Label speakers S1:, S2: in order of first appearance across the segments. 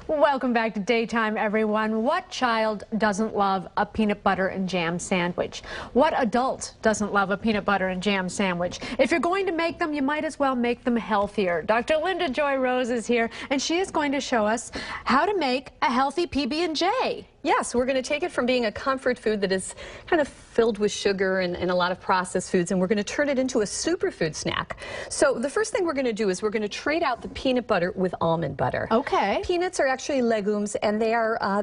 S1: Welcome back to Daytime, everyone. What child doesn't love a peanut butter and jam sandwich? What adult doesn't love a peanut butter and jam sandwich? If you're going to make them, you might as well make them healthier. Dr. Linda Joy Rose is here, and she is going to show us how to make a healthy PB&J.
S2: Yes, we're going to take it from being a comfort food that is kind of filled with sugar and a lot of processed foods, and we're going to turn it into a superfood snack. So the first thing we're going to do is we're going to trade out the peanut butter with almond butter.
S1: Okay.
S2: Peanuts are actually legumes, and they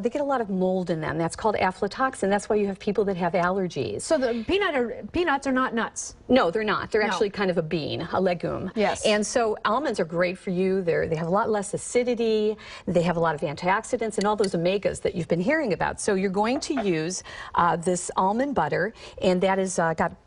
S2: get a lot of mold in them. That's called aflatoxin. That's why you have people that have allergies.
S1: So the peanuts are not nuts?
S2: No, they're not. They're actually kind of a bean, a legume.
S1: Yes.
S2: And so almonds are great for you. They have a lot less acidity. They have a lot of antioxidants and all those omegas that you've been hearing about. So you're going to use this almond butter, and that is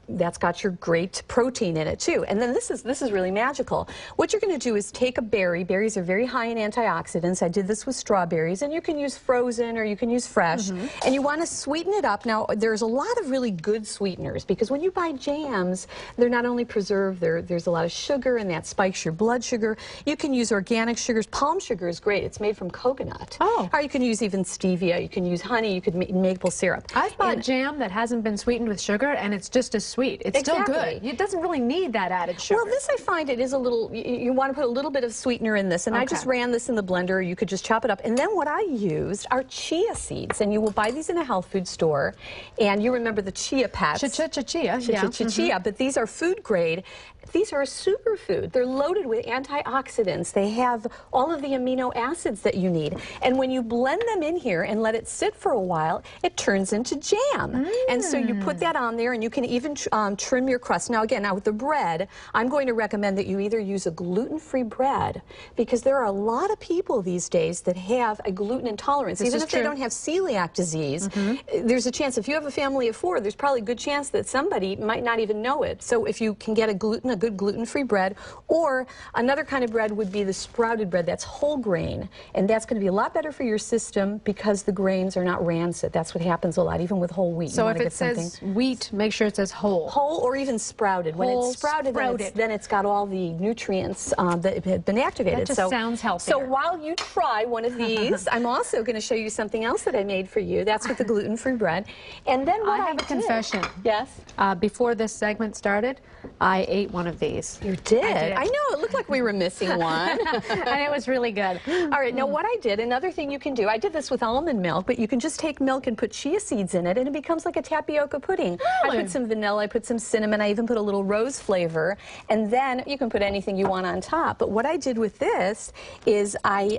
S2: that's got your great protein in it too. And then this is really magical. What you're going to do is take a berry. Berries are very high in antioxidants. I did this with strawberries, and you can use frozen or you can use fresh. And you want to sweeten it up. Now there's a lot of really good sweeteners, because when you buy jams, they're not only preserved, there's a lot of sugar, and that spikes your blood sugar. You can use organic sugars. Palm sugar is great. It's made from coconut.
S1: Oh.
S2: Or you can use even stevia. You can use honey. You could make maple syrup.
S1: I've bought jam that hasn't been sweetened with sugar, and it's just as sweet. It's still good. It doesn't really need that added sugar.
S2: Well, this I find it is a little, you want to put a little bit of sweetener in this, and I just ran this in the blender. You could just chop it up. And then what I used are chia seeds, and you will buy these in a health food store, and you remember the chia pets.
S1: Chia.
S2: Chia, but these are food grade. These are a superfood. They're loaded with antioxidants. They have all of the amino acids that you need. And when you blend them in here and let it sit for a while, it turns into jam. And so you put that on there, and you can even trim your crust. Now again, with the bread, I'm going to recommend that you either use a gluten-free bread, because there are a lot of people these days that have a gluten intolerance. Even if they don't have celiac disease, there's a chance, if you have a family of 4, there's probably a good chance that somebody might not even know it. So if you can get a good gluten-free bread, or another kind of bread would be the sprouted bread that's whole grain, and that's going to be a lot better for your system because the grains are not rancid. That's what happens a lot, even with whole wheat.
S1: So if it says wheat, make sure it says whole.
S2: Whole, or even sprouted. When it's sprouted, then it's got all the nutrients that have been activated.
S1: That just sounds healthier.
S2: So while you try one of these, I'm also going to show you something else that I made for you. That's with the gluten-free bread. And then what I
S1: have a confession.
S2: Yes?
S1: Before this segment started, I ate one of these.
S2: You did? I know. It looked like we were missing one.
S1: And it was really good.
S2: All right. Now what I did, another thing you can do, I did this with almond milk, but you can just take milk and put chia seeds in it, and it becomes like a tapioca pudding.
S1: Really?
S2: I put some vanilla, I put some cinnamon, I even put a little rose flavor, and then you can put anything you want on top. But what I did with this is I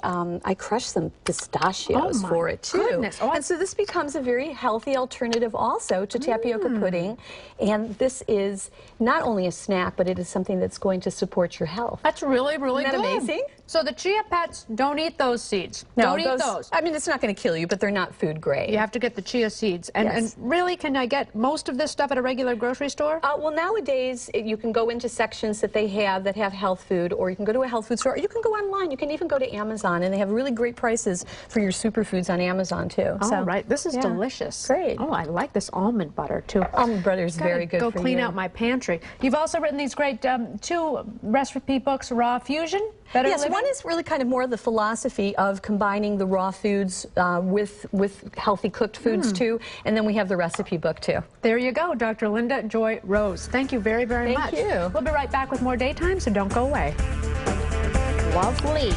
S2: crushed some pistachios for it too.
S1: Goodness.
S2: And so this becomes a very healthy alternative also to tapioca pudding. And this is not only a snack, but it is something that's going to support your health.
S1: That's really, really
S2: Isn't that
S1: good.
S2: amazing?
S1: So the chia pets, don't eat those seeds.
S2: No,
S1: don't eat those.
S2: I mean, it's not going to kill you, but they're not food grade.
S1: You have to get the chia seeds. And really, can I get most of this stuff at a regular grocery store?
S2: Well, nowadays, you can go into sections that they have that have health food, or you can go to a health food store, or you can go online. You can even go to Amazon, and they have really great prices for your superfoods on Amazon, too.
S1: Oh, right. This is delicious.
S2: Great.
S1: Oh, I like this almond butter, too.
S2: Almond butter is very good for you.
S1: Go clean out my pantry. You've also written these great 2 recipe books, Raw Fusion, Better
S2: Yes,
S1: Living?
S2: one is really kind of more of the philosophy of combining the raw foods with healthy cooked foods, too. And then we have the recipe book, too.
S1: There you go, Dr. Linda Joy Rose. Thank you very, very much.
S2: Thank you.
S1: We'll be right back with more Daytime, so don't go away.
S3: Lovely.